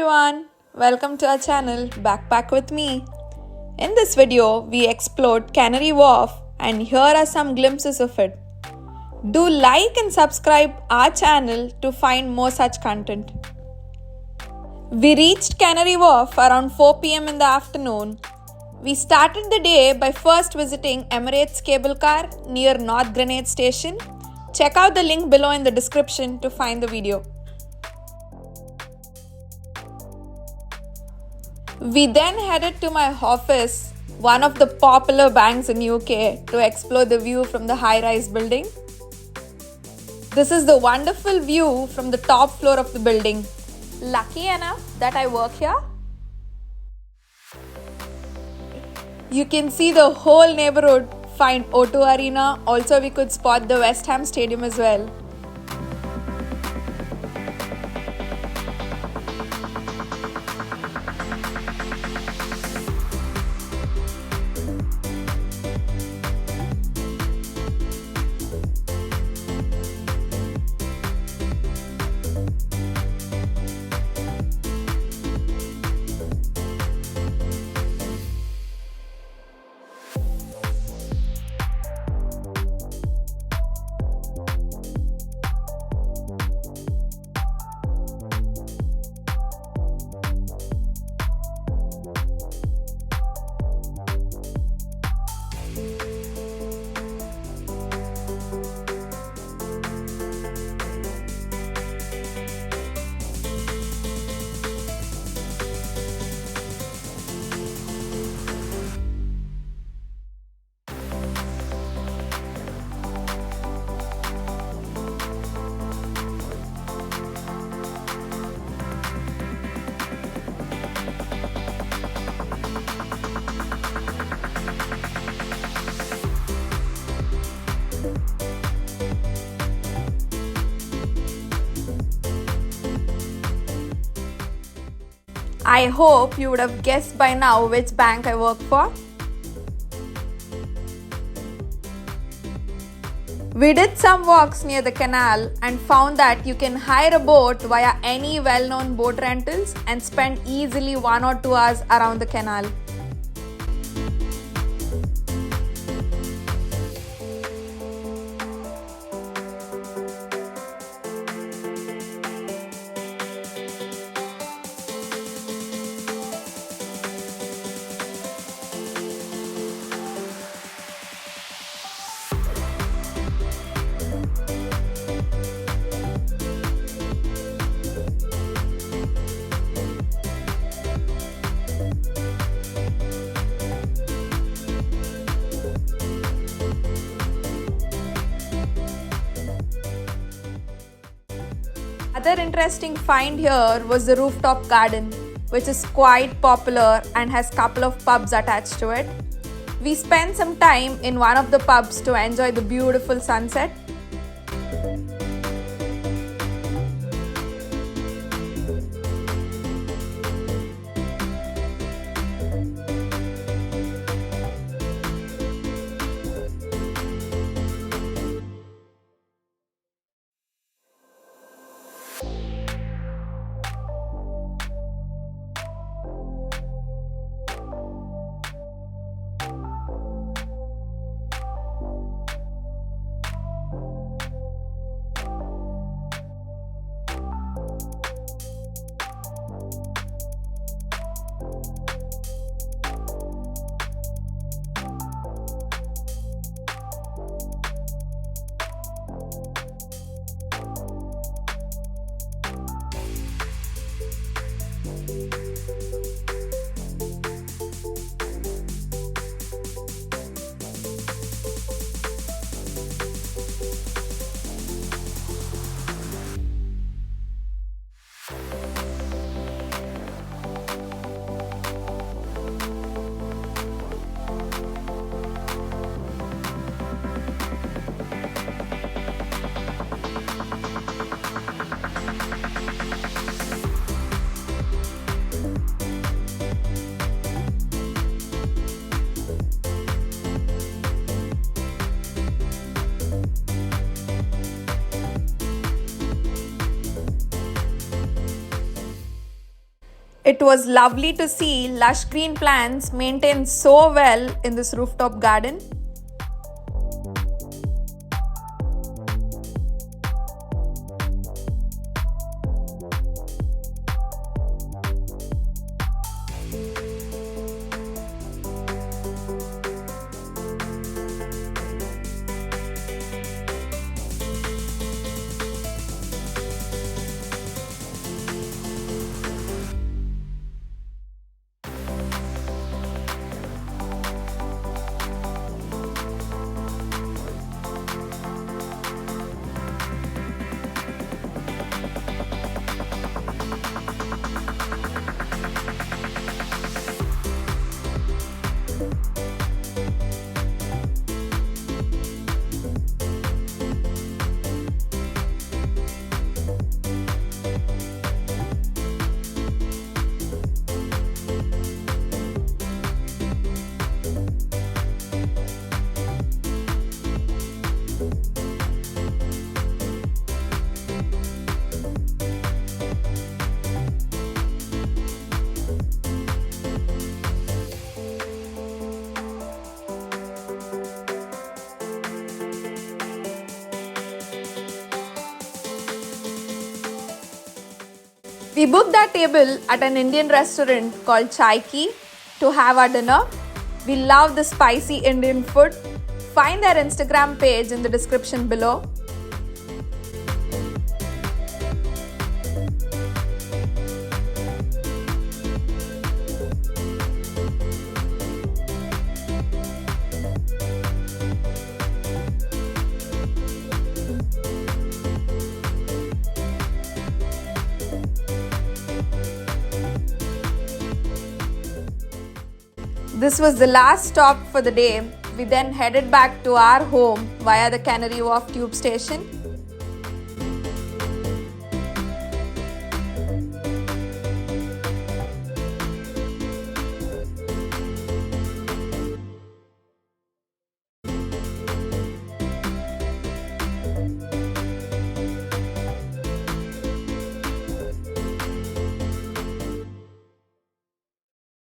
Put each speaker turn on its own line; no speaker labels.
everyone, welcome to our channel Backpack with me. In this video, we explored Canary Wharf and here are some glimpses of it. Do like and subscribe our channel to find more such content. We reached Canary Wharf around 4 pm in the afternoon. We started the day by first visiting Emirates cable car near North Grenade station. Check out the link below in the description to find the video. We then headed to my office, one of the popular banks in UK, to explore the view from the high-rise building. This is the wonderful view from the top floor of the building. Lucky enough that I work here. You can see the whole neighborhood, find O2 Arena, also we could spot the West Ham Stadium as well. I hope you would have guessed by now which bank I work for. We did some walks near the canal and found that you can hire a boat via any well-known boat rentals and spend easily 1 or 2 hours around the canal. Another interesting find here was the rooftop garden, which is quite popular and has a couple of pubs attached to it. We spent some time in one of the pubs to enjoy the beautiful sunset. It was lovely to see lush green plants maintained so well in this rooftop garden. We booked our table at an Indian restaurant called Chai Ki to have our dinner. We love the spicy Indian food. Find their Instagram page in the description below. This was the last stop for the day. We then headed back to our home via the Canary Wharf tube station.